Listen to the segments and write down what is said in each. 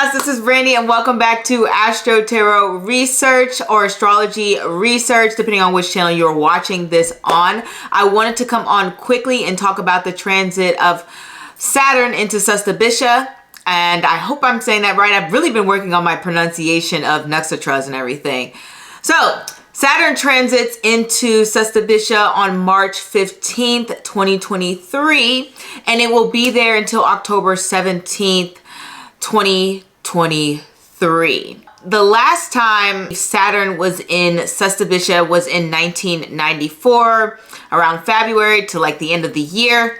chaos, this is Brandi and welcome back to Astro Tarot Research or Astrology Research, depending on which channel you're watching this on. I wanted to come on quickly and talk about the transit of Saturn into Shatabisha, and I hope I'm saying that right. I've really been working on my pronunciation of nakshatras and everything. So, Saturn transits into Shatabisha on March 15th, 2023, and it will be there until October 17th, 2023. The last time Saturn was in Shatabisha was in 1994, around February to like the end of the year.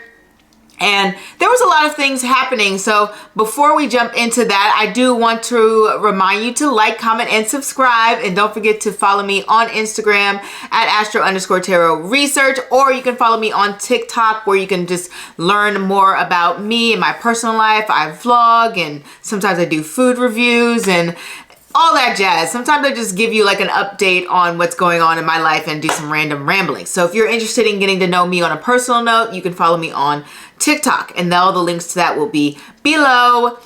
And there was a lot of things happening. So before we jump into that, I do want to remind you to like, comment, and subscribe. And don't forget to follow me on Instagram at Astro_Tarot Research, or you can follow me on TikTok where you can just learn more about me and my personal life. I vlog and sometimes I do food reviews and all that jazz. Sometimes I just give you like an update on what's going on in my life and do some random rambling. So if you're interested in getting to know me on a personal note, you can follow me on TikTok, and all the links to that will be below.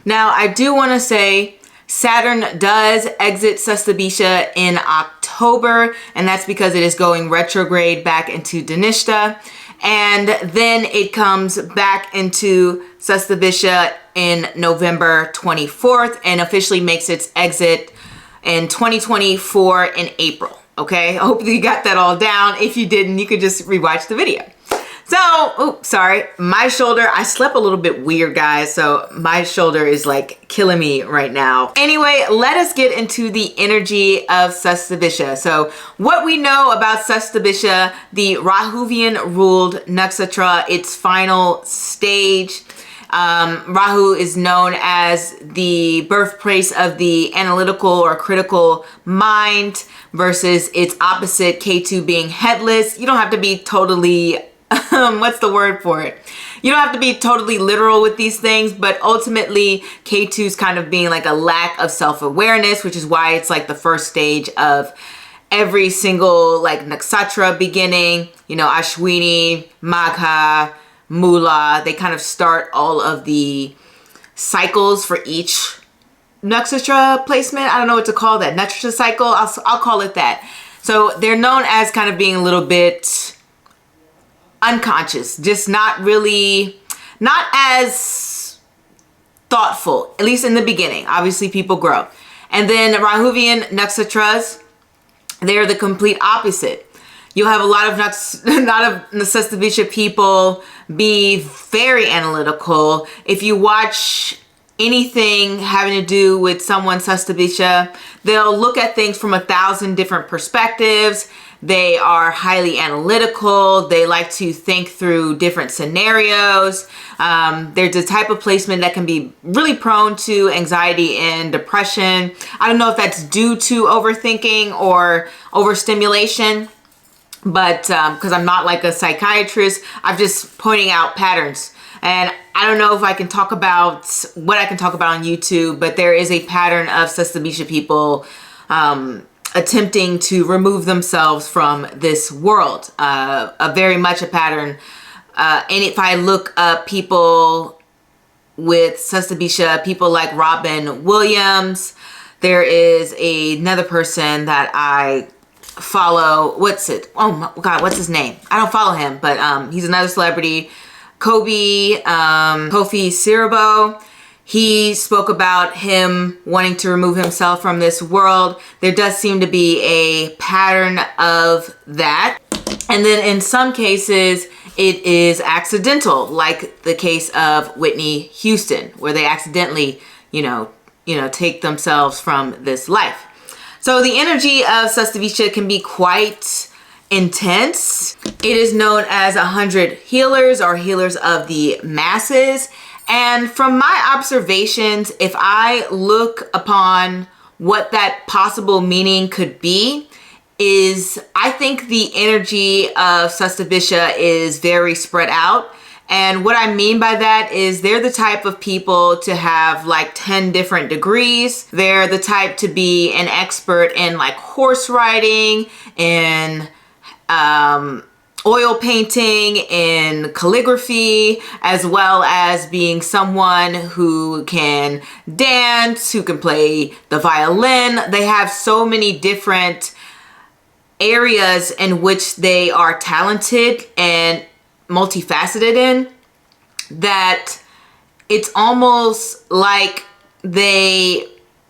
Now, I do want to say Saturn does exit Shatabisha in October, and that's because it is going retrograde back into Dhanishta, and then it comes back into Shatabisha in November 24th and officially makes its exit in 2024 in April. Okay, I hope you got that all down. If you didn't, you could just rewatch the video. So, oh, sorry, my shoulder, I slept a little bit weird, guys, so my shoulder is like killing me right now. Anyway, let us get into the energy of Shatabisha. So, what we know about Shatabisha, the Rahuvian ruled nakshatra, its final stage. Rahu is known as the birthplace of the analytical or critical mind versus its opposite, Ketu, being headless. You don't have to be totally what's the word for it? You don't have to be totally literal with these things, but ultimately Ketu's kind of being like a lack of self-awareness, which is why it's like the first stage of every single like nakshatra beginning. You know, Ashvini, Magha, Mula, they kind of start all of the cycles for each nakshatra placement. I don't know what to call that. Nakshatra cycle, I'll call it that. So they're known as kind of being a little bit unconscious, just not as thoughtful, at least in the beginning. Obviously people grow. And then Rahuvian nakshatras, they're the complete opposite. You'll have a lot of Shatabisha people be very analytical. If you watch anything having to do with someone Shatabisha, they'll look at things from 1,000 different perspectives. They are highly analytical. They like to think through different scenarios. They're the type of placement that can be really prone to anxiety and depression. I don't know if that's due to overthinking or overstimulation, but because I'm not like a psychiatrist, I'm just pointing out patterns. And I don't know if I can talk about what I can talk about on YouTube, but there is a pattern of Shatabisha people attempting to remove themselves from this world, very much a pattern. And if I look up people with Shatabisha, people like Robin Williams, there is another person that I follow. What's it? Oh my God, what's his name? I don't follow him, but he's another celebrity. Kofi Siriboe. He spoke about him wanting to remove himself from this world. There does seem to be a pattern of that. And then in some cases, it is accidental, like the case of Whitney Houston, where they accidentally, take themselves from this life. So the energy of Shatabisha can be quite intense. It is known as 100 healers or healers of the masses. And from my observations, if I look upon what that possible meaning could be, is I think the energy of Shatabisha is very spread out. And what I mean by that is they're the type of people to have like 10 different degrees. They're the type to be an expert in like horse riding and oil painting, in calligraphy, as well as being someone who can dance, who can play the violin. They have so many different areas in which they are talented and multifaceted in, that it's almost like they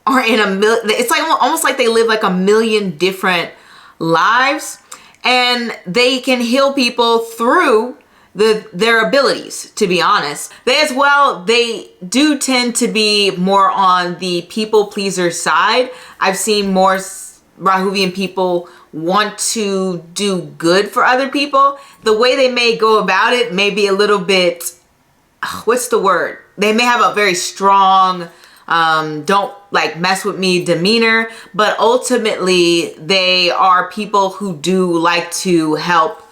are in it's like almost like they live like a million different lives, and they can heal people through their abilities, to be honest. They do tend to be more on the people pleaser side. I've seen more Rahuvian people want to do good for other people. The way they may go about it may be a little bit, what's the word? They may have a very strong, don't like mess with me demeanor, but ultimately they are people who do like to help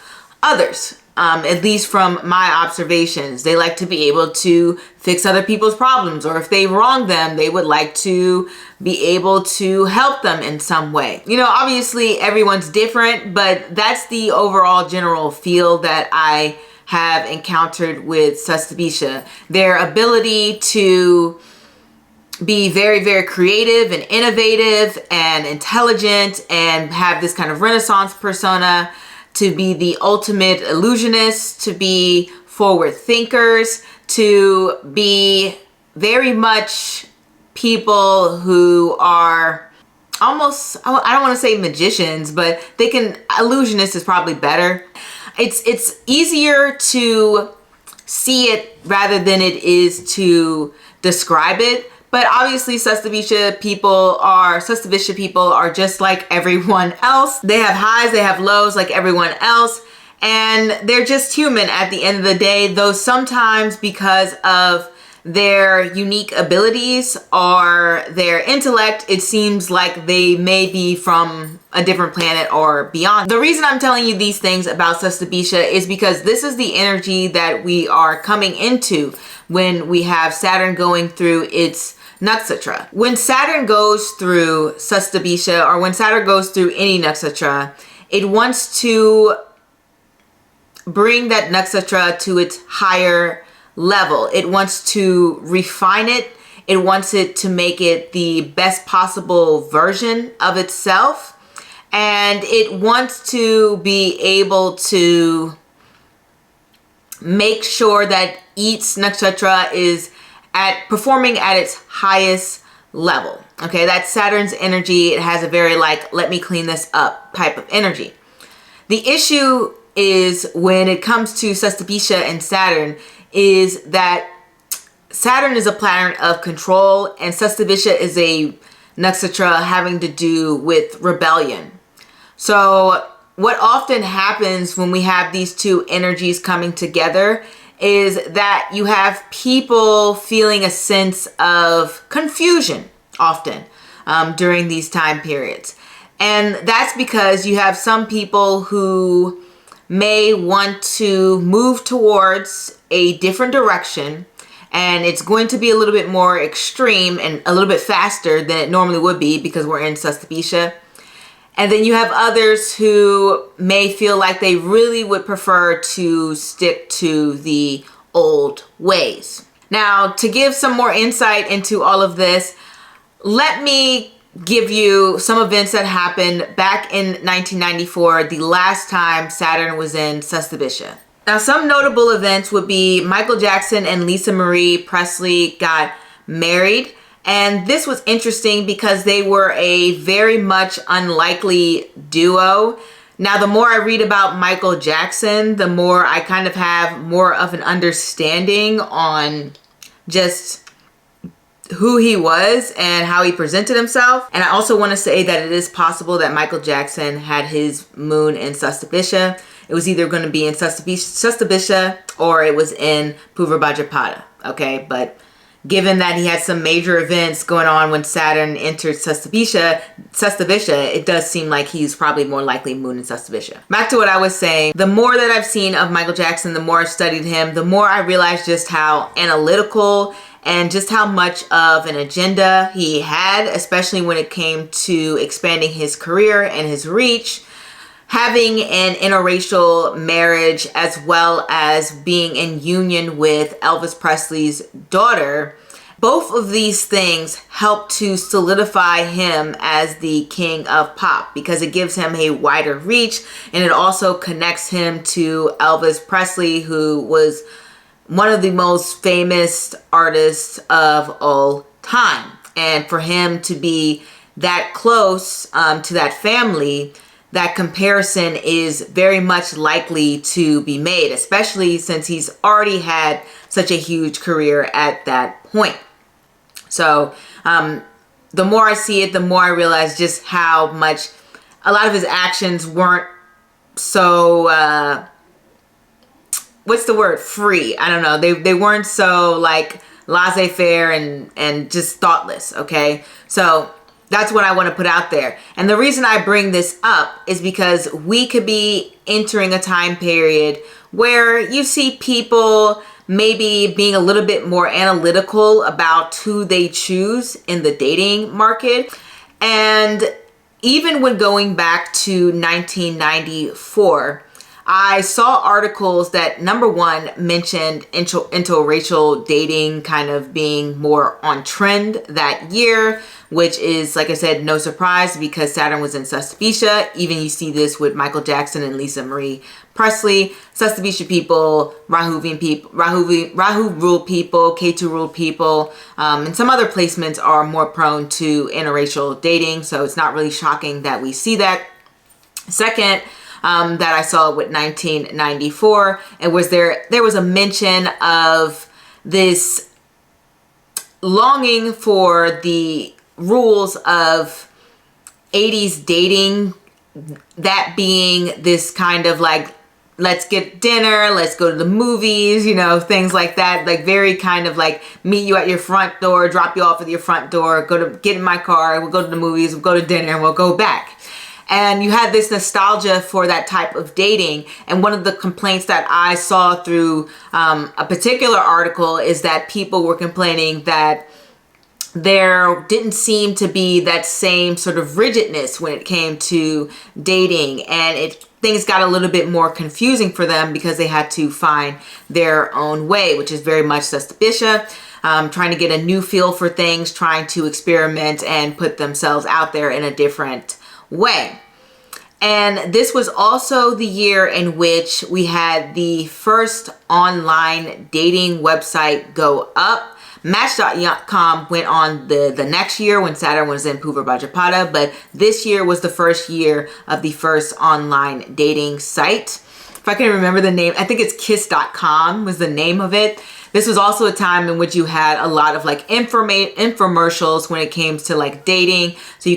others. At least from my observations, they like to be able to fix other people's problems, or if they wrong them, they would like to be able to help them in some way. You know, obviously everyone's different, but that's the overall general feel that I have encountered with Shatabisha. Their ability to be very, very creative and innovative and intelligent and have this kind of Renaissance persona, to be the ultimate illusionist, to be forward thinkers, to be very much people who are almost, I don't want to say magicians, but they can, illusionist is probably better. It's easier to see it rather than it is to describe it. But obviously Shatabisha people are just like everyone else. They have highs, they have lows like everyone else. And they're just human at the end of the day, though sometimes because of their unique abilities or their intellect, it seems like they may be from a different planet or beyond. The reason I'm telling you these things about Shatabisha is because this is the energy that we are coming into when we have Saturn going through its nakshatra. When Saturn goes through Shatabisha, or when Saturn goes through any nakshatra, it wants to bring that nakshatra to its higher level. It wants to refine it. It wants it to make it the best possible version of itself. And it wants to be able to make sure that each nakshatra is performing at its highest level. Okay, that's Saturn's energy. It has a very like, let me clean this up type of energy. The issue is when it comes to Shatabisha and Saturn is that Saturn is a planet of control and Shatabisha is a nakshatra having to do with rebellion. So what often happens when we have these two energies coming together is that you have people feeling a sense of confusion often during these time periods. And that's because you have some people who may want to move towards a different direction, and it's going to be a little bit more extreme and a little bit faster than it normally would be because we're in Shatabisha. And then you have others who may feel like they really would prefer to stick to the old ways. Now, to give some more insight into all of this, let me give you some events that happened back in 1994, the last time Saturn was in Shatabisha. Now, some notable events would be Michael Jackson and Lisa Marie Presley got married. And this was interesting because they were a very much unlikely duo. Now, the more I read about Michael Jackson, the more I kind of have more of an understanding on just who he was and how he presented himself. And I also want to say that it is possible that Michael Jackson had his moon in Shatabisha. It was either going to be in Shatabisha or it was in Purva Bhadrapada. Okay, but given that he had some major events going on when Saturn entered Shatabisha, it does seem like he's probably more likely moon in Shatabisha. Back to what I was saying, the more that I've seen of Michael Jackson, the more I've studied him, the more I realized just how analytical and just how much of an agenda he had, especially when it came to expanding his career and his reach. having an interracial marriage as well as being in union with Elvis Presley's daughter, both of these things help to solidify him as the king of pop because it gives him a wider reach, and it also connects him to Elvis Presley, who was one of the most famous artists of all time. And for him to be that close to that family, that comparison is very much likely to be made, especially since he's already had such a huge career at that point. So the more I see it, the more I realize just how much a lot of his actions weren't so, what's the word? Free. I don't know. They weren't so like laissez-faire and just thoughtless. Okay. So that's what I want to put out there. And the reason I bring this up is because we could be entering a time period where you see people maybe being a little bit more analytical about who they choose in the dating market. And even when going back to 1994, I saw articles that, number one, mentioned interracial dating kind of being more on trend that year, which is, like I said, no surprise because Saturn was in Shatabisha. Even you see this with Michael Jackson and Lisa Marie Presley. Shatabisha people, Rahu ruled people, Ketu ruled people, and some other placements are more prone to interracial dating. So it's not really shocking that we see that. Second, that I saw with 1994, and there was a mention of this longing for the rules of 80s dating, that being this kind of like, let's get dinner, let's go to the movies, you know, things like that, like very kind of like meet you at your front door, drop you off at your front door, get in my car, we'll go to the movies, we'll go to dinner, and we'll go back. And you had this nostalgia for that type of dating. And one of the complaints that I saw through a particular article is that people were complaining that there didn't seem to be that same sort of rigidness when it came to dating. And things got a little bit more confusing for them because they had to find their own way, which is very much Shatabisha. Trying to get a new feel for things, trying to experiment and put themselves out there in a different way. And this was also the year in which we had the first online dating website go up. Match.com went on the next year when Saturn was in Purva Bhajapada, but this year was the first year of the first online dating site. If I can remember the name, I think it's kiss.com was the name of it. This was also a time in which you had a lot of like infomercials when it came to like dating. So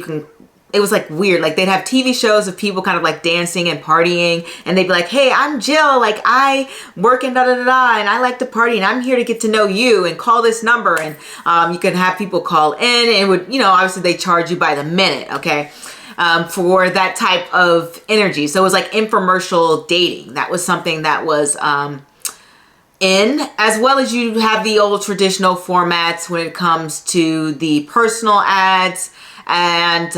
it was like weird. Like they'd have TV shows of people kind of like dancing and partying, and they'd be like, hey, I'm Jill. Like I work in da-da-da-da and I like to party and I'm here to get to know you and call this number. And you can have people call in and it would, you know, obviously they charge you by the minute. Okay. For that type of energy. So it was like infomercial dating. That was something that was, in, as well as you have the old traditional formats when it comes to the personal ads and,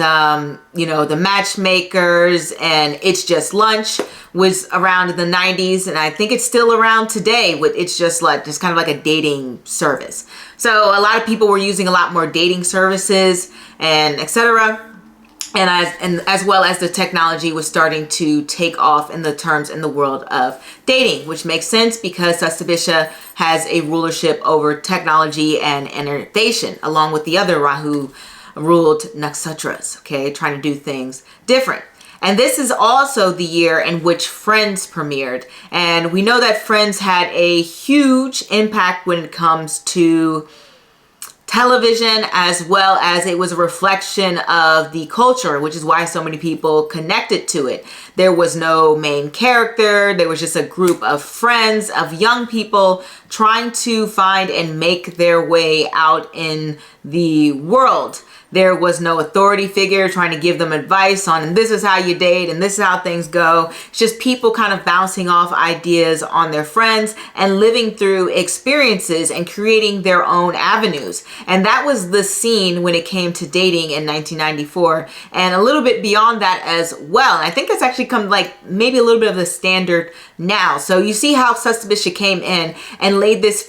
you know, the matchmakers, and It's Just Lunch was around in the 90s. And I think it's still around today with It's Just Lunch, just kind of like a dating service. So a lot of people were using a lot more dating services and etc. And as well as the technology was starting to take off in the world of dating, which makes sense because Shatabisha has a rulership over technology and innovation, along with the other Rahu ruled nakshatras, okay, trying to do things different. And this is also the year in which Friends premiered. And we know that Friends had a huge impact when it comes to television, as well as it was a reflection of the culture, which is why so many people connected to it. There was no main character. There was just a group of friends, of young people trying to find and make their way out in the world. There was no authority figure trying to give them advice on this is how you date and this is how things go. It's just people kind of bouncing off ideas on their friends and living through experiences and creating their own avenues. And that was the scene when it came to dating in 1994 and a little bit beyond that as well. And I think it's actually come like maybe a little bit of the standard now. So you see how Shatabisha came in and laid this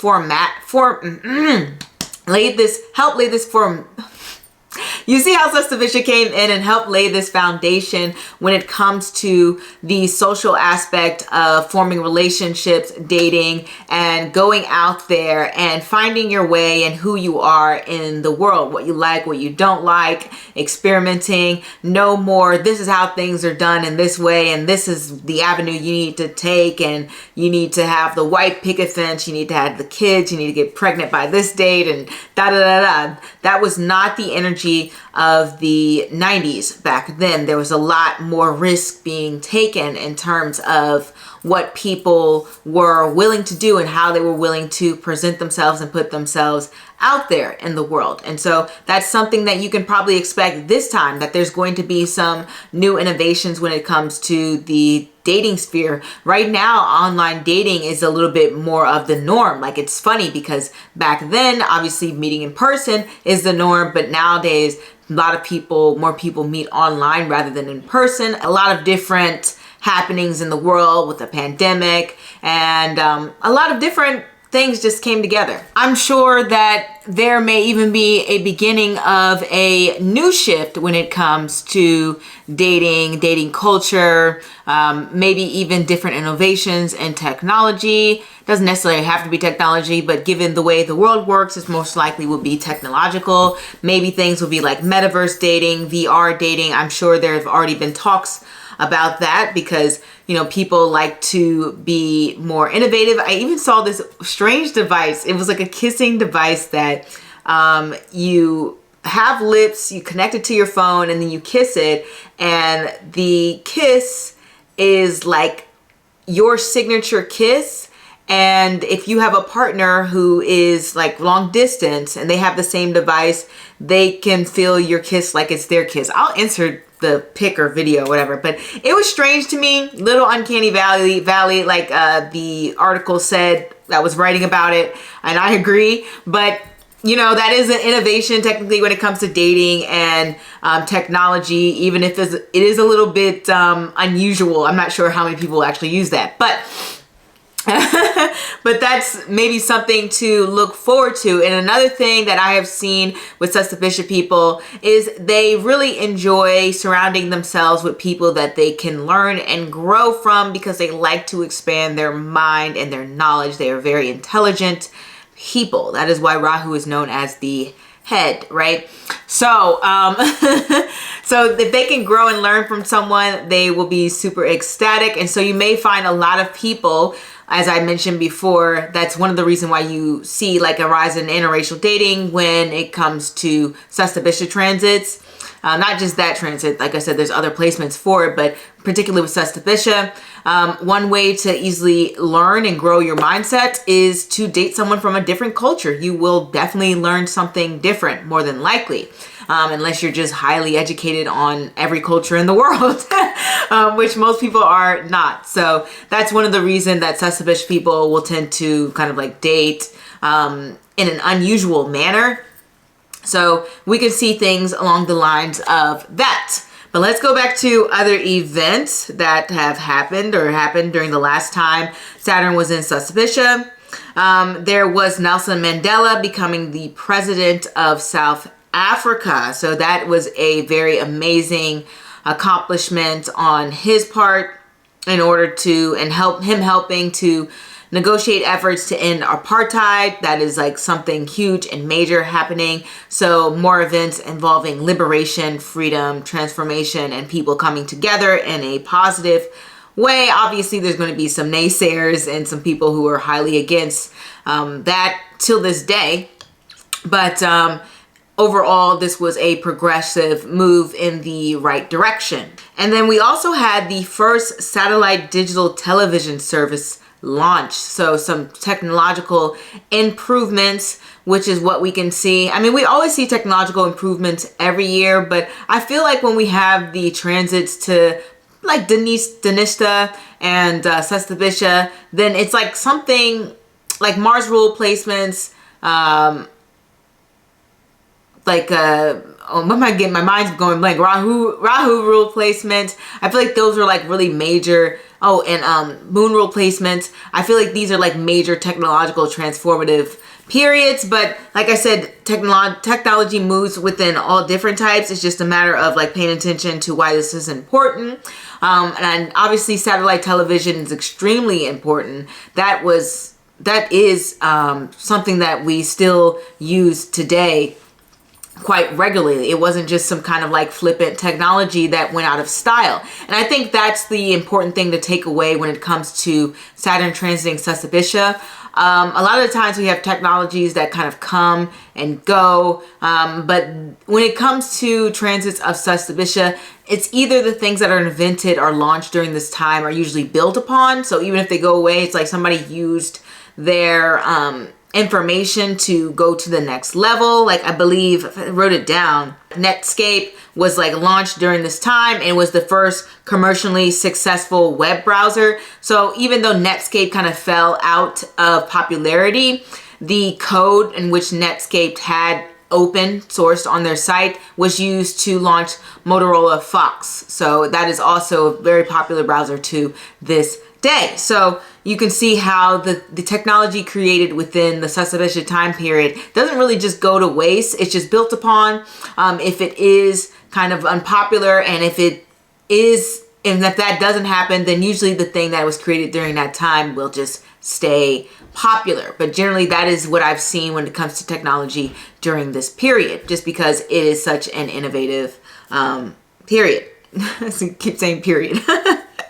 You see how Shatabisha came in and helped lay this foundation when it comes to the social aspect of forming relationships, dating, and going out there and finding your way and who you are in the world, what you like, what you don't like, experimenting. No more, this is how things are done in this way, and this is the avenue you need to take, and you need to have the white picket fence, you need to have the kids, you need to get pregnant by this date, and da-da-da-da. That was not the energy of the 90s back then. There was a lot more risk being taken in terms of what people were willing to do and how they were willing to present themselves and put themselves out there in the world. And so that's something that you can probably expect this time, that there's going to be some new innovations when it comes to the dating sphere. Right now, online dating is a little bit more of the norm. Like, it's funny because back then, obviously meeting in person is the norm, but nowadays more people meet online rather than in person. A lot of different happenings in the world with the pandemic and a lot of different things just came together. I'm sure that there may even be a beginning of a new shift when it comes to dating culture, maybe even different innovations in technology. Doesn't necessarily have to be technology, but given the way the world works, it most likely will be technological. Maybe things will be like metaverse dating, VR dating. I'm sure there have already been talks about that because, you know, people like to be more innovative. I even saw this strange device. It was like a kissing device that you have lips, you connect it to your phone, and then you kiss it, and the kiss is like your signature kiss. And if you have a partner who is like long distance and they have the same device, they can feel your kiss like it's their kiss. I'll insert the pic or video, whatever, but it was strange to me, little uncanny valley, like the article said that was writing about it, and I agree. But you know, that is an innovation technically when it comes to dating and technology, even if it is a little bit unusual. I'm not sure how many people actually use that, but but that's maybe something to look forward to. And another thing that I have seen with Shatabisha people is they really enjoy surrounding themselves with people that they can learn and grow from because they like to expand their mind and their knowledge. They are very intelligent people. That is why Rahu is known as the head, right? So, so if they can grow and learn from someone, they will be super ecstatic. And so you may find a lot of people, as I mentioned before, that's one of the reasons why you see like a rise in interracial dating when it comes to Shatabisha transits. Not just that transit, like I said, there's other placements for it, but particularly with Shatabisha, one way to easily learn and grow your mindset is to date someone from a different culture. You will definitely learn something different, more than likely, unless you're just highly educated on every culture in the world, which most people are not. So that's one of the reasons that Shatabisha people will tend to kind of like date in an unusual manner. So we can see things along the lines of that. But let's go back to other events that have happened or happened during the last time Saturn was in Shatabisha. There was Nelson Mandela becoming the president of South Africa. So that was a very amazing accomplishment on his part in order to, and helping to negotiate efforts to end apartheid. That is like something huge and major happening. So more events involving liberation, freedom, transformation, and people coming together in a positive way. Obviously, there's going to be some naysayers and some people who are highly against that till this day. But overall, this was a progressive move in the right direction. And then we also had the first satellite digital television service launched. So some technological improvements, which is what we can see. I mean, we always see technological improvements every year, but I feel like when we have the transits to like Dhanishta and Satabhisha, then it's like something like Mars rule placements, what am I getting? My mind's going blank. Rahu rule placement. I feel like those are like really major. Oh, and moon rule placements. I feel like these are like major technological transformative periods. But like I said, technology moves within all different types. It's just a matter of like paying attention to why this is important. And obviously satellite television is extremely important. That is something that we still use today quite regularly. It wasn't just some kind of like flippant technology that went out of style. And I think that's the important thing to take away when it comes to Saturn transiting Satabhisha. A lot of the times we have technologies that kind of come and go, but when it comes to transits of Satabhisha, it's either the things that are invented or launched during this time are usually built upon. So even if they go away, it's like somebody used their information to go to the next level. Like I believe, if I wrote it down, Netscape was like launched during this time and was the first commercially successful web browser. So even though Netscape kind of fell out of popularity, the code in which Netscape had open sourced on their site was used to launch Motorola Fox. So that is also a very popular browser to this day. So you can see how the technology created within the Satabhisha time period doesn't really just go to waste. It's just built upon. If it is kind of unpopular, and if that doesn't happen, then usually the thing that was created during that time will just stay popular. But generally that is what I've seen when it comes to technology during this period, just because it is such an innovative period. I keep saying period.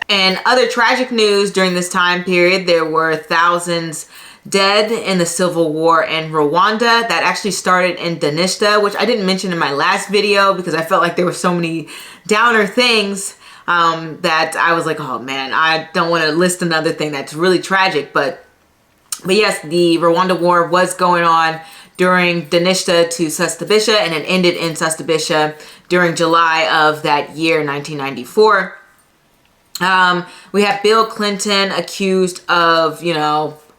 And other tragic news during this time period, there were thousands dead in the civil war in Rwanda that actually started in Dhanishta, which I didn't mention in my last video because I felt like there were so many downer things that I was like, oh man, I don't want to list another thing that's really tragic. But yes, the Rwanda war was going on during Dhanishta to Satabhisha, and it ended in Satabhisha during July of that year, 1994. We have Bill Clinton accused of,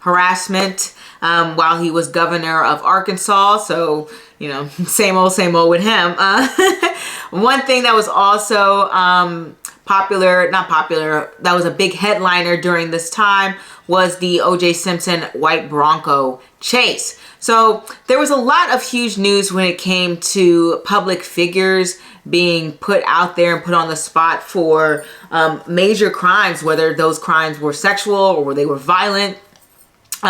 harassment while he was governor of Arkansas. So, same old with him. One thing that was also that was a big headliner during this time was the O.J. Simpson white Bronco chase. So there was a lot of huge news when it came to public figures being put out there and put on the spot for major crimes, whether those crimes were sexual or they were violent.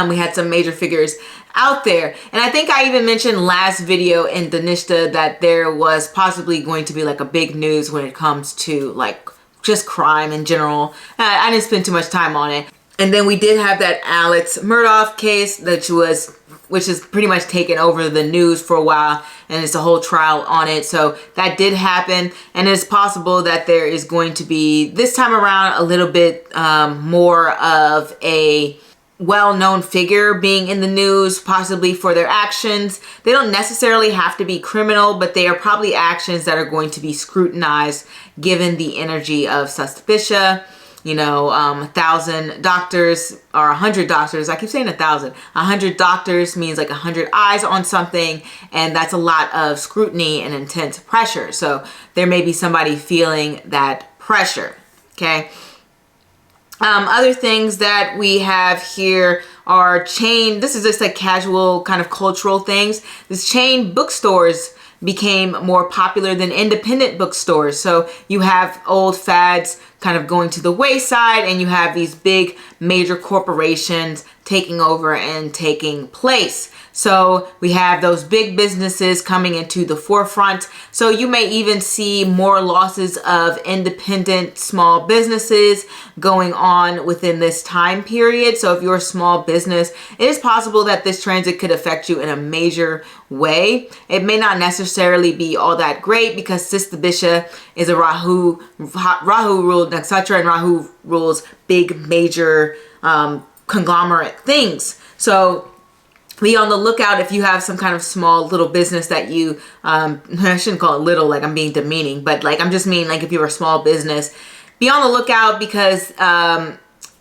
We had some major figures out there. And I think I even mentioned last video in Dhanishta that there was possibly going to be like a big news when it comes to like just crime in general. I didn't spend too much time on it. And then we did have that Alex Murdaugh case, which is pretty much taken over the news for a while, and it's a whole trial on it. So that did happen, and it's possible that there is going to be this time around a little bit more of a well-known figure being in the news, possibly for their actions. They don't necessarily have to be criminal, but they are probably actions that are going to be scrutinized given the energy of Satabhisha. 1,000 doctors or 100 doctors. I keep saying 1,000. 100 doctors means like 100 eyes on something, and that's a lot of scrutiny and intense pressure. So there may be somebody feeling that pressure. Okay. Other things that we have here are chain. This is just like casual kind of cultural things. This chain bookstores became more popular than independent bookstores. So you have old fads kind of going to the wayside, and you have these big major corporations taking over and taking place. So we have those big businesses coming into the forefront. So you may even see more losses of independent small businesses going on within this time period. So if you're a small business, it is possible that this transit could affect you in a major way. It may not necessarily be all that great because Satabhisha is a Rahu ruled nakshatra, and Rahu rules big major conglomerate things. So be on the lookout if you have some kind of small little business that you, I shouldn't call it little, like I'm being demeaning, but like I'm just mean like if you're a small business, be on the lookout because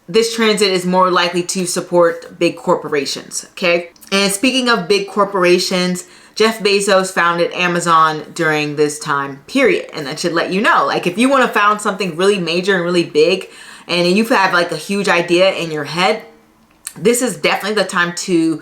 this transit is more likely to support big corporations, okay? And speaking of big corporations, Jeff Bezos founded Amazon during this time period. And that should let you know, like if you want to found something really major and really big and you have like a huge idea in your head, this is definitely the time to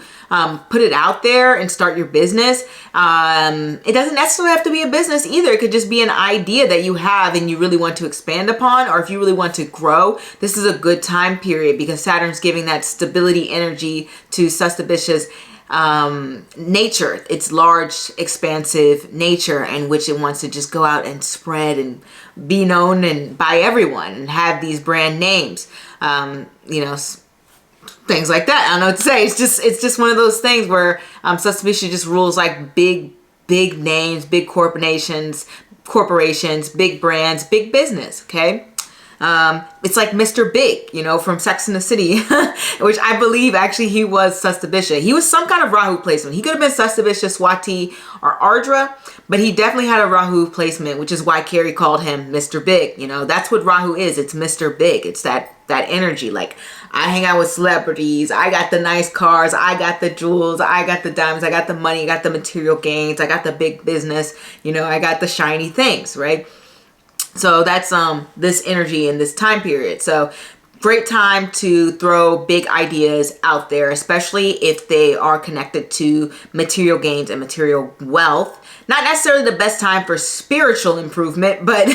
put it out there and start your business. It doesn't necessarily have to be a business either. It could just be an idea that you have and you really want to expand upon, or if you really want to grow, this is a good time period because Saturn's giving that stability energy to Shatabisha's nature, its large, expansive nature, in which it wants to just go out and spread and be known and by everyone and have these brand names. You know, things like that. I don't know what to say. It's just one of those things where Shatabisha just rules like big names, big corporations, big brands, big business. Okay. It's like Mr. Big, you know, from Sex and the City, which I believe actually he was Shatabisha. He was some kind of Rahu placement. He could have been Shatabisha, Swati, or Ardra, but he definitely had a Rahu placement, which is why Carrie called him Mr. Big. You know, that's what Rahu is. It's Mr. Big. It's that energy. Like, I hang out with celebrities. I got the nice cars. I got the jewels. I got the diamonds. I got the money. I got the material gains. I got the big business. You know, I got the shiny things, right? So that's this energy in this time period. So great time to throw big ideas out there, especially if they are connected to material gains and material wealth. Not necessarily the best time for spiritual improvement, but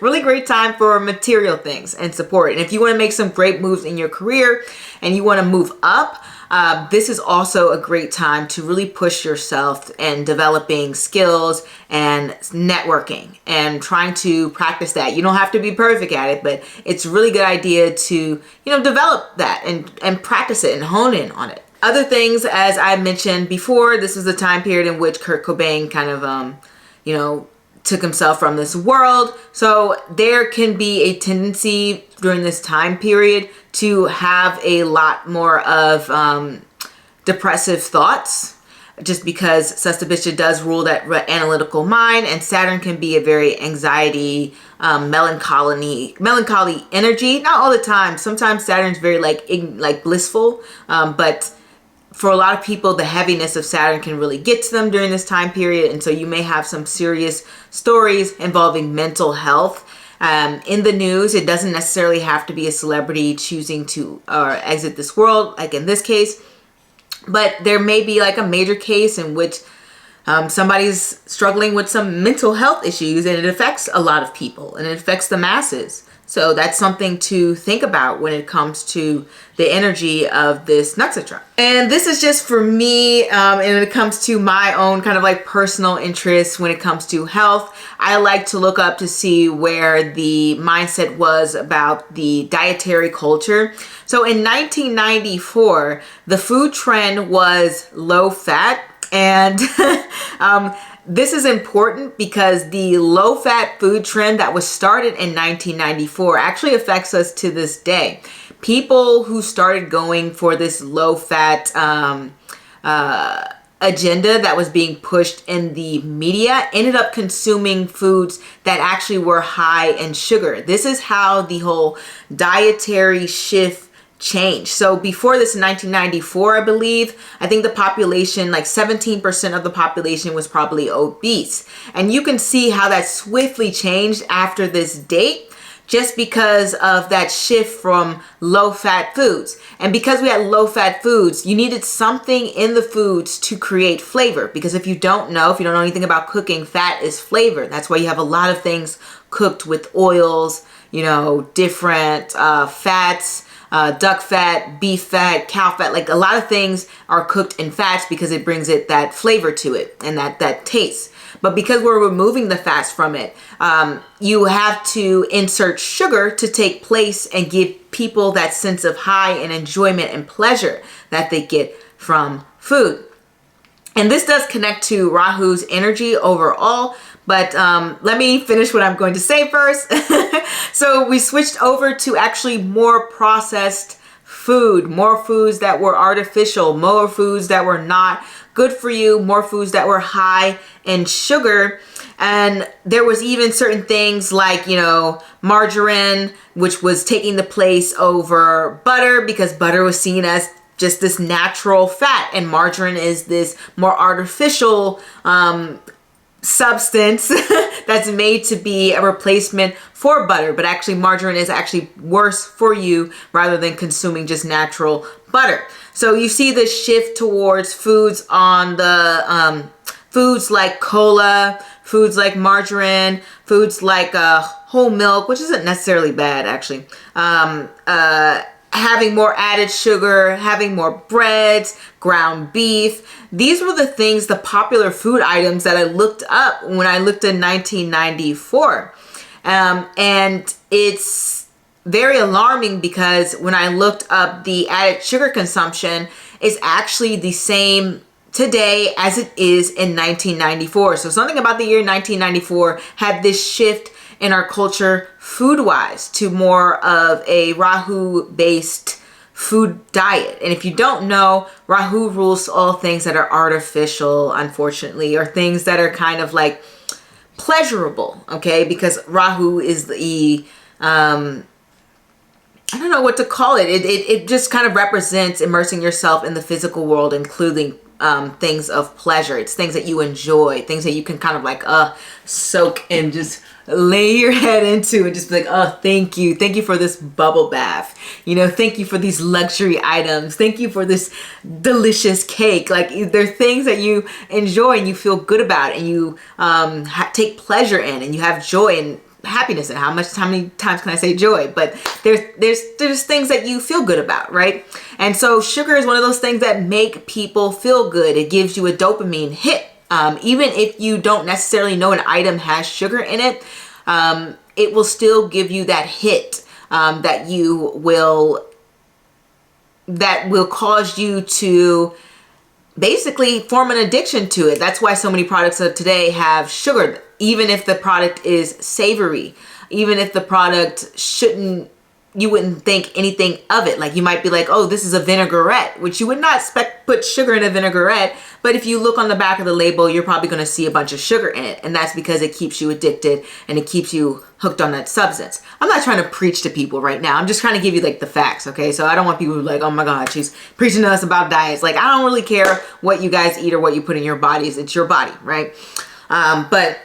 really great time for material things and support. And if you want to make some great moves in your career and you want to move up, this is also a great time to really push yourself and developing skills and networking and trying to practice that. You don't have to be perfect at it, but it's a really good idea to, you know, develop that and practice it and hone in on it. Other things, as I mentioned before, this was the time period in which Kurt Cobain kind of, you know, took himself from this world. So there can be a tendency during this time period to have a lot more of depressive thoughts, just because Shatabisha does rule that analytical mind, and Saturn can be a very anxiety, melancholy energy. Not all the time. Sometimes Saturn's very like blissful, but for a lot of people, the heaviness of Saturn can really get to them during this time period. And so you may have some serious stories involving mental health in the news. It doesn't necessarily have to be a celebrity choosing to exit this world, like in this case. But there may be like a major case in which somebody's struggling with some mental health issues, and it affects a lot of people and it affects the masses. So that's something to think about when it comes to the energy of this nakshatra. And this is just for me, and when it comes to my own kind of like personal interests when it comes to health, I like to look up to see where the mindset was about the dietary culture. So in 1994, the food trend was low fat, and this is important because the low-fat food trend that was started in 1994 actually affects us to this day. People who started going for this low-fat agenda that was being pushed in the media ended up consuming foods that actually were high in sugar. This is how the whole dietary shift change. So before this in 1994, I believe, I think the population, like 17% of the population was probably obese. And you can see how that swiftly changed after this date, just because of that shift from low-fat foods. And because we had low-fat foods, you needed something in the foods to create flavor. Because if you don't know anything about cooking, fat is flavor. That's why you have a lot of things cooked with oils, you know, different fats, duck fat, beef fat, cow fat, like a lot of things are cooked in fats because it brings it that flavor to it and that taste. But because we're removing the fats from it, you have to insert sugar to take place and give people that sense of high and enjoyment and pleasure that they get from food. And this does connect to Rahu's energy overall, but let me finish what I'm going to say first. So we switched over to actually more processed food, more foods that were artificial, more foods that were not good for you, more foods that were high in sugar. And there was even certain things like, you know, margarine, which was taking the place over butter because butter was seen as just this natural fat, and margarine is this more artificial substance that's made to be a replacement for butter. But actually margarine is actually worse for you rather than consuming just natural butter. So you see this shift towards foods on the foods like cola, foods like margarine, foods like whole milk, which isn't necessarily bad actually. Having more added sugar, having more breads, ground beef. These were the things, the popular food items that I looked up when I looked in 1994. And it's very alarming because when I looked up the added sugar consumption, it's actually the same today as it is in 1994. So something about the year 1994 had this shift in our culture food-wise to more of a Rahu-based food diet. And if you don't know, Rahu rules all things that are artificial, unfortunately, or things that are kind of like pleasurable, okay? Because Rahu is the, I don't know what to call it. It just kind of represents immersing yourself in the physical world, including things of pleasure. It's things that you enjoy, things that you can kind of like soak and just lay your head into and just be like, oh, thank you for this bubble bath, you know, thank you for these luxury items, thank you for this delicious cake. Like, they're things that you enjoy and you feel good about and you take pleasure in, and you have joy and happiness. And how many times can I say joy? But there's things that you feel good about, right? And so sugar is one of those things that make people feel good. It gives you a dopamine hit. Even if you don't necessarily know an item has sugar in it, it will still give you that hit that will cause you to basically form an addiction to it. That's why so many products of today have sugar, even if the product is savory, even if the product you wouldn't think anything of it. Like, you might be like, oh, this is a vinaigrette, which you would not expect put sugar in a vinaigrette. But if you look on the back of the label, you're probably going to see a bunch of sugar in it. And that's because it keeps you addicted and it keeps you hooked on that substance. I'm not trying to preach to people right now. I'm just trying to give you like the facts, okay? So I don't want people to be like, oh my God, she's preaching to us about diets. Like, I don't really care what you guys eat or what you put in your bodies. It's your body, right? But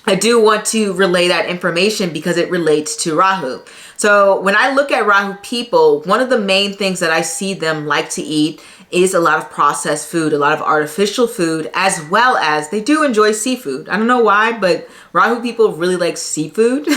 I do want to relay that information because it relates to Rahu. So when I look at Rahu people, one of the main things that I see them like to eat is a lot of processed food, a lot of artificial food, as well as they do enjoy seafood. I don't know why, but Rahu people really like seafood.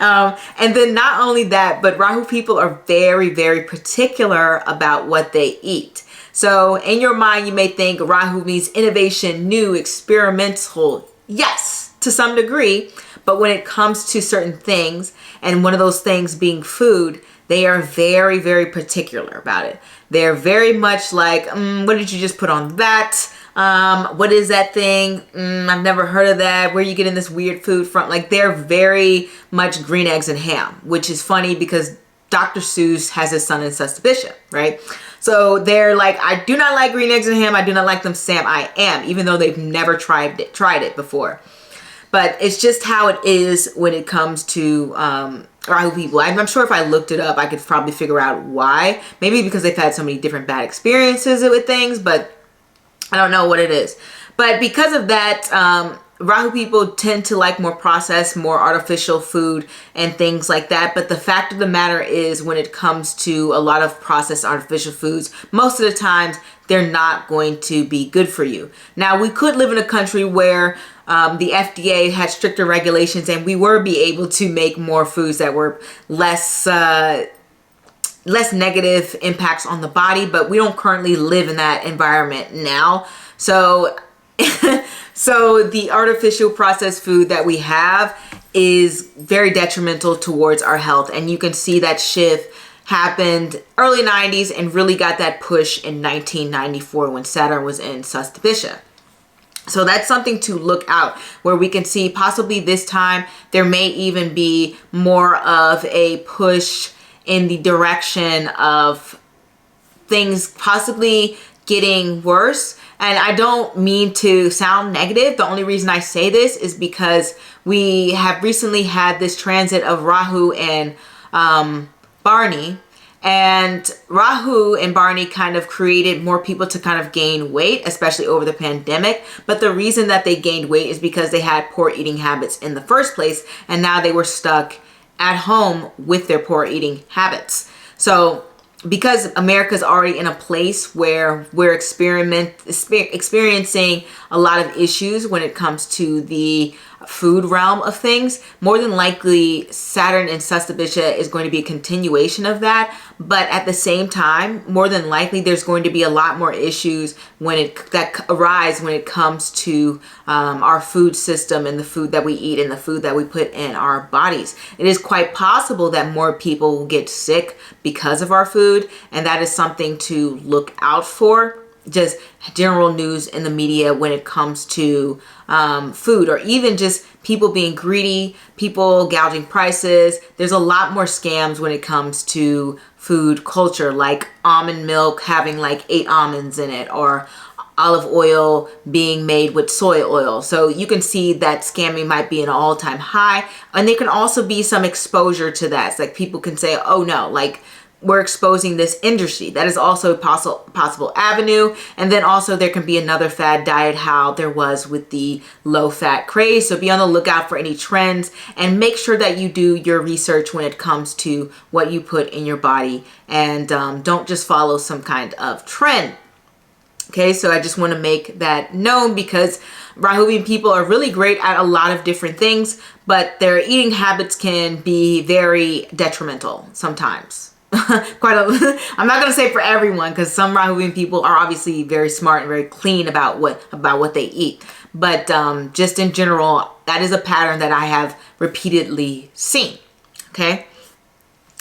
And then not only that, but Rahu people are very, very particular about what they eat. So in your mind, you may think Rahu means innovation, new, experimental. Yes, to some degree. But when it comes to certain things, and one of those things being food, they are very, very particular about it. They're very much like, what did you just put on that? What is that thing? I've never heard of that. Where are you getting this weird food from? Like, they're very much green eggs and ham, which is funny because Dr. Seuss has his son in Saturn, right? So they're like, I do not like green eggs and ham. I do not like them Sam. I am, even though they've never tried it before. But it's just how it is when it comes to Rahu people. I'm sure if I looked it up, I could probably figure out why. Maybe because they've had so many different bad experiences with things, but I don't know what it is. But because of that, Rahu people tend to like more processed, more artificial food and things like that. But the fact of the matter is, when it comes to a lot of processed artificial foods, most of the times they're not going to be good for you. Now, we could live in a country where the FDA had stricter regulations and we were be able to make more foods that were less negative impacts on the body, but we don't currently live in that environment now. So so the artificial processed food that we have is very detrimental towards our health. And you can see that shift happened early 90s and really got that push in 1994 when Saturn was in Shatabisha. So that's something to look out, where we can see possibly this time there may even be more of a push in the direction of things possibly getting worse. And I don't mean to sound negative. The only reason I say this is because we have recently had this transit of Rahu and Barney. And Rahu and Barney kind of created more people to kind of gain weight, especially over the pandemic. But the reason that they gained weight is because they had poor eating habits in the first place. And now they were stuck at home with their poor eating habits. So because America's already in a place where we're experiencing a lot of issues when it comes to the food realm of things, more than likely Saturn and Satabhisha is going to be a continuation of that. But at the same time, more than likely there's going to be a lot more issues that arise when it comes to our food system and the food that we eat and the food that we put in our bodies. It is quite possible that more people will get sick because of our food, and that is something to look out for. Just general news in the media when it comes to food, or even just people being greedy, people gouging prices. There's a lot more scams when it comes to food culture, like almond milk having like 8 almonds in it, or olive oil being made with soy oil. So you can see that scamming might be an all-time high. And there can also be some exposure to that. It's like people can say, oh no, like we're exposing this industry. That is also a possible avenue. And then also there can be another fad diet, how there was with the low fat craze. So be on the lookout for any trends, and make sure that you do your research when it comes to what you put in your body, and don't just follow some kind of trend. Okay, so I just want to make that known, because Rahuvian people are really great at a lot of different things, but their eating habits can be very detrimental sometimes. I'm not going to say for everyone, because some Rahuvian people are obviously very smart and very clean about what they eat. But just in general, that is a pattern that I have repeatedly seen. Okay.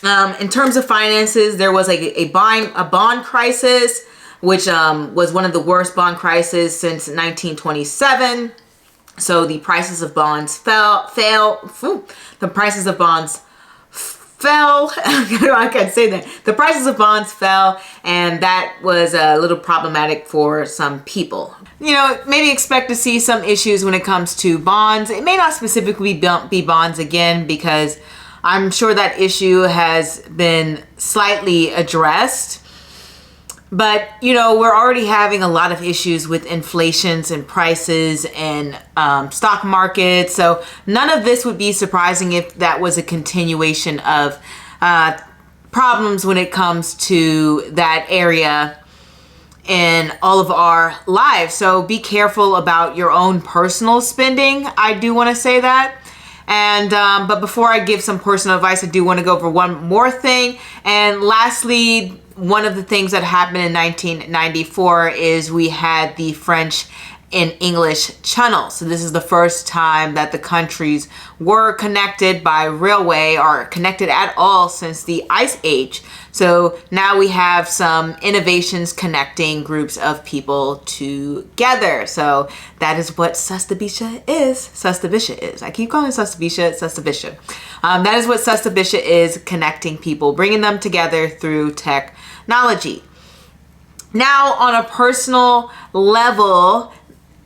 In terms of finances, there was a bond crisis, which was one of the worst bond crises since 1927. So the prices of bonds fell. The prices of bonds fell. I can't say that. The prices of bonds fell, and that was a little problematic for some people. You know, maybe expect to see some issues when it comes to bonds. It may not specifically be bonds again, because I'm sure that issue has been slightly addressed. But, you know, we're already having a lot of issues with inflations and prices and stock markets. So none of this would be surprising if that was a continuation of problems when it comes to that area in all of our lives. So be careful about your own personal spending. I do want to say that. And but before I give some personal advice, I do want to go over one more thing. And lastly, one of the things that happened in 1994 is we had the French and English Channel. So this is the first time that the countries were connected by railway, or connected at all, since the Ice Age. So now we have some innovations connecting groups of people together. So that is what Shatabisha is. Shatabisha is. I keep calling it Shatabisha, Shatabisha. That is what Shatabisha is, connecting people, bringing them together through technology. Now, on a personal level,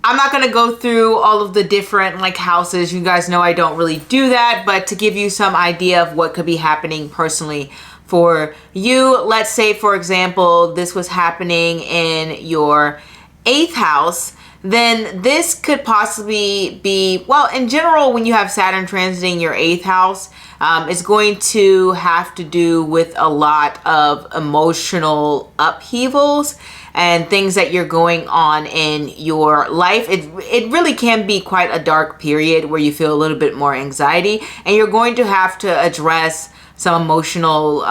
I'm not going to go through all of the different like houses. You guys know I don't really do that, but to give you some idea of what could be happening personally for you, let's say, for example, this was happening in your 8th house, then this could possibly be, well, in general, when you have Saturn transiting your 8th house, it's going to have to do with a lot of emotional upheavals and things that you're going on in your life. It really can be quite a dark period where you feel a little bit more anxiety, and you're going to have to address some emotional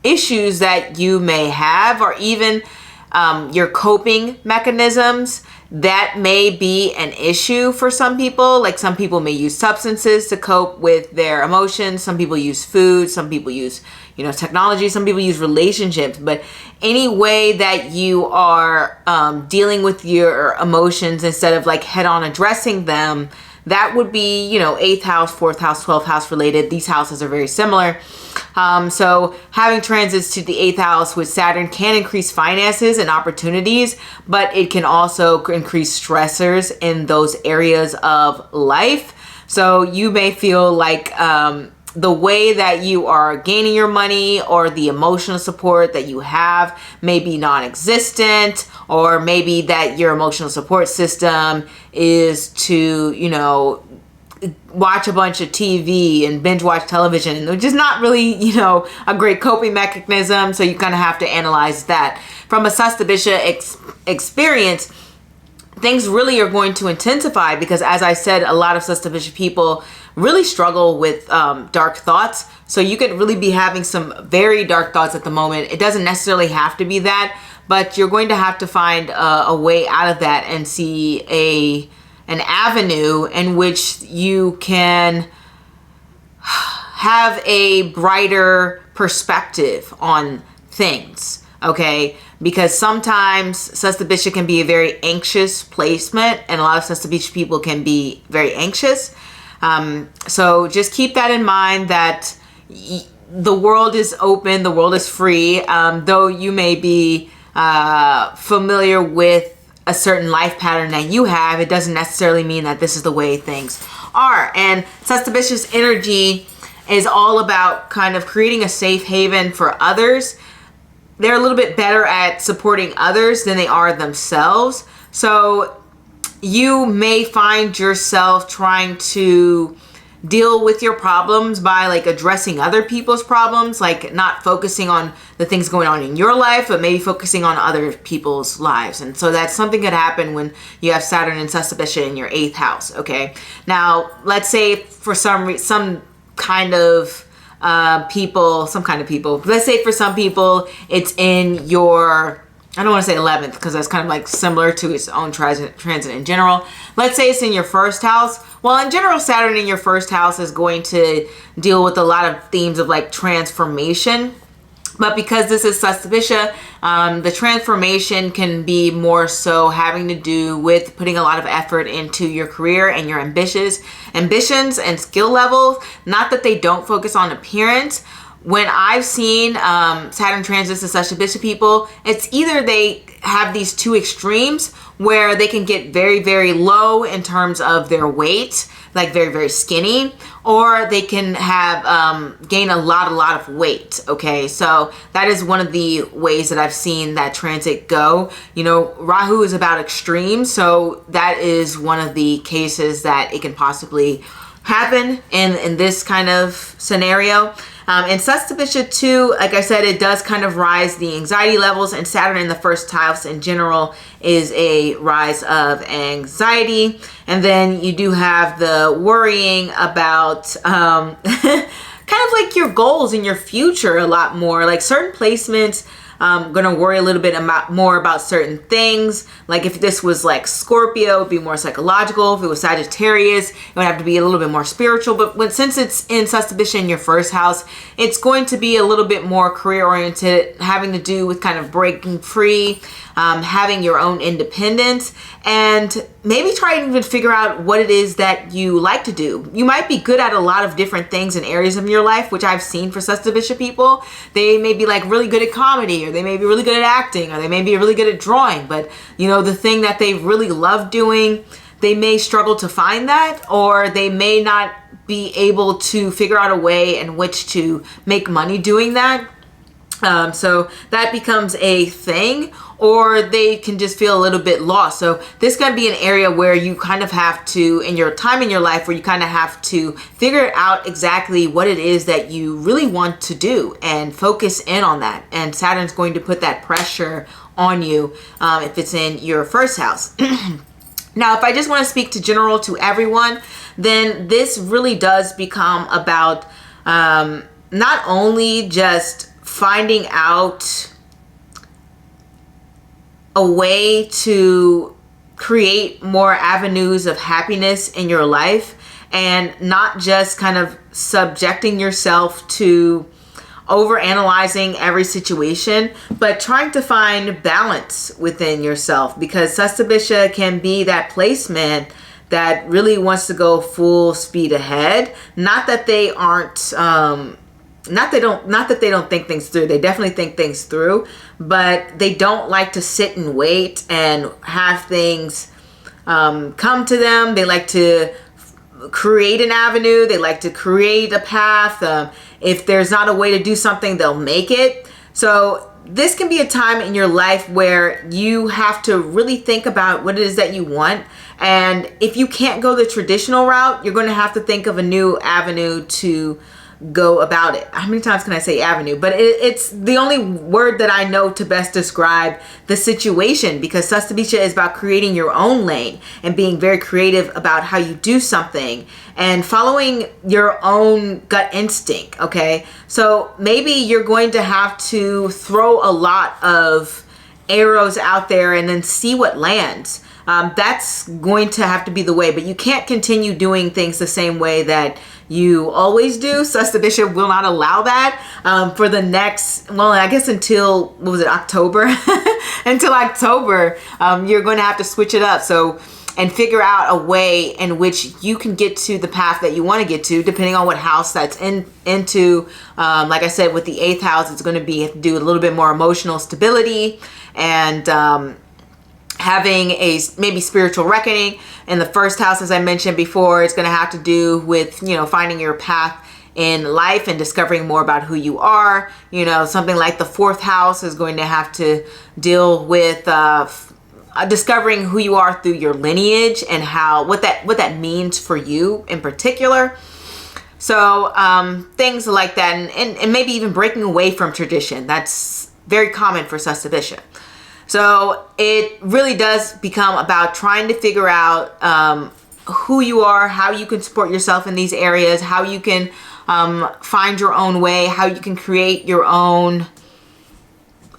issues that you may have, or even your coping mechanisms. That may be an issue for some people. Like, some people may use substances to cope with their emotions. Some people use food. Some people use, technology. Some people use relationships. But any way that you are dealing with your emotions, instead of like head on addressing them, that would be, you know, 8th house, 4th house, 12th house related. These houses are very similar. So having transits to the 8th house with Saturn can increase finances and opportunities, but it can also increase stressors in those areas of life. So you may feel like the way that you are gaining your money or the emotional support that you have may be non-existent, or maybe that your emotional support system is to, you know, watch a bunch of TV and binge watch television, which is not really, you know, a great coping mechanism. So you kind of have to analyze that. From a Shatabisha experience, things really are going to intensify because, as I said, a lot of Shatabisha people really struggle with dark thoughts. So you could really be having some very dark thoughts at the moment. It doesn't necessarily have to be that, but you're going to have to find a way out of that and see an avenue in which you can have a brighter perspective on things, okay? Because sometimes Shatabisha can be a very anxious placement, and a lot of Shatabisha people can be very anxious. So just keep that in mind, that the world is open, the world is free. Though you may be familiar with a certain life pattern that you have, it doesn't necessarily mean that this is the way things are. And Shatabisha's energy is all about kind of creating a safe haven for others. They're a little bit better at supporting others than they are themselves. So you may find yourself trying to deal with your problems by like addressing other people's problems, like not focusing on the things going on in your life, but maybe focusing on other people's lives. And so that's something that happen when you have Saturn and Shatabisha in your 8th house. Okay. Now let's say for some kind of people, let's say for some people, it's in your, I don't want to say 11th because that's kind of like similar to its own transit in general. Let's say it's in your 1st house. Well, in general, Saturn in your 1st house is going to deal with a lot of themes of like transformation. But because this is Shatabisha, the transformation can be more so having to do with putting a lot of effort into your career and your ambitions and skill levels. Not that they don't focus on appearance. When I've seen Saturn transits to Shatabisha people, it's either they have these two extremes where they can get very, very low in terms of their weight, like very, very skinny, or they can have gain a lot of weight. Okay, so that is one of the ways that I've seen that transit go. You know, Rahu is about extremes, so that is one of the cases that it can possibly happen in this kind of scenario. In Shatabisha too, like I said, it does kind of rise the anxiety levels, and Saturn in the 1st house in general is a rise of anxiety. And then you do have the worrying about kind of like your goals in your future a lot more, like certain placements. Gonna worry a little bit more about certain things. Like if this was like Scorpio, it'd be more psychological. If it was Sagittarius, it would have to be a little bit more spiritual. But since it's in Shatabisha in your 1st house, it's going to be a little bit more career oriented, having to do with kind of breaking free, having your own independence, and maybe try to even figure out what it is that you like to do. You might be good at a lot of different things in areas of your life, which I've seen for Shatabisha people. They may be like really good at comedy, or they may be really good at acting, or they may be really good at drawing, but you know, the thing that they really love doing, they may struggle to find that, or they may not be able to figure out a way in which to make money doing that. So that becomes a thing, or they can just feel a little bit lost. So this can be an area where you kind of have to, in your time in your life, where you kind of have to figure out exactly what it is that you really want to do and focus in on that. And Saturn's going to put that pressure on you if it's in your 1st house. Now, if I just want to speak to everyone, then this really does become about not only just finding out a way to create more avenues of happiness in your life, and not just kind of subjecting yourself to overanalyzing every situation, but trying to find balance within yourself, because Shatabisha can be that placement that really wants to go full speed ahead. Not that they aren't, not that they don't think things through. They definitely think things through, but they don't like to sit and wait and have things come to them. They like to create an avenue. They like to create a path. If there's not a way to do something, they'll make it. So this can be a time in your life where you have to really think about what it is that you want. And if you can't go the traditional route, you're going to have to think of a new avenue to go about it. How many times can I say avenue? But it's the only word that I know to best describe the situation, because Shatabisha is about creating your own lane and being very creative about how you do something and following your own gut instinct. Okay, so maybe you're going to have to throw a lot of arrows out there and then see what lands. That's going to have to be the way, but you can't continue doing things the same way that you always do. Shatabisha will not allow that for the next, well, I guess until, what was it, October? Until October, you're going to have to switch it up. So, and figure out a way in which you can get to the path that you want to get to, depending on what house that's into. Like I said, with the 8th house, it's going to be have to do a little bit more emotional stability and having a maybe spiritual reckoning. In the 1st house, as I mentioned before, it's going to have to do with, you know, finding your path in life and discovering more about who you are. You know, something like the 4th house is going to have to deal with discovering who you are through your lineage and what that means for you in particular. So things like that, and maybe even breaking away from tradition. That's very common for Shatabisha. So it really does become about trying to figure out who you are, how you can support yourself in these areas, how you can find your own way, how you can create your own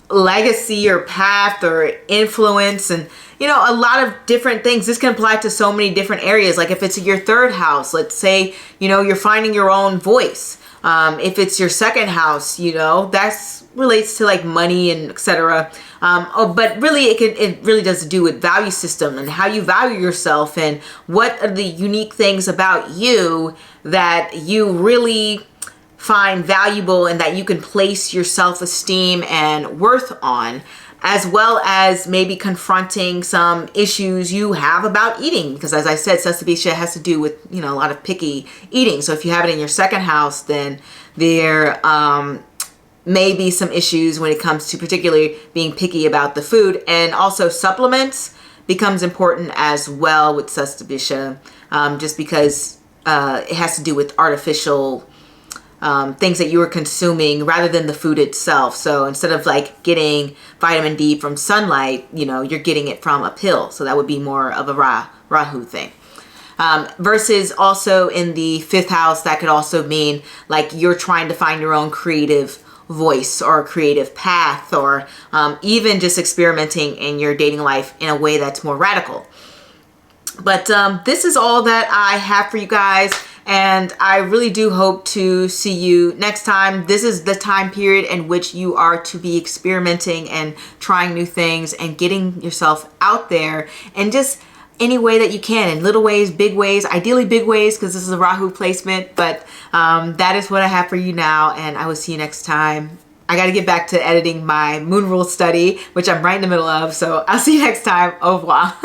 legacy or path or influence, and you know, a lot of different things. This can apply to so many different areas. Like if it's your 3rd house, let's say, you know, you're finding your own voice. If it's your 2nd house, you know, that's relates to like money and etc. But really it really does do with value system and how you value yourself and what are the unique things about you that you really find valuable and that you can place your self-esteem and worth on, as well as maybe confronting some issues you have about eating. Because as I said, Shatabisha has to do with, you know, a lot of picky eating. So if you have it in your 2nd house, then there may be some issues when it comes to particularly being picky about the food. And also supplements becomes important as well with Shatabisha, just because it has to do with artificial things that you are consuming rather than the food itself. So instead of like getting vitamin D from sunlight, you know, you're getting it from a pill. So that would be more of a Rahu thing. Versus also in the 5th house, that could also mean like you're trying to find your own creative voice or creative path, or even just experimenting in your dating life in a way that's more radical. But this is all that I have for you guys. And I really do hope to see you next time. This is the time period in which you are to be experimenting and trying new things and getting yourself out there and just any way that you can, in little ways, big ways, ideally big ways, because this is a Rahu placement. But that is what I have for you now, and I will see you next time. I got to get back to editing my moon rule study, which I'm right in the middle of. So I'll see you next time. Au revoir.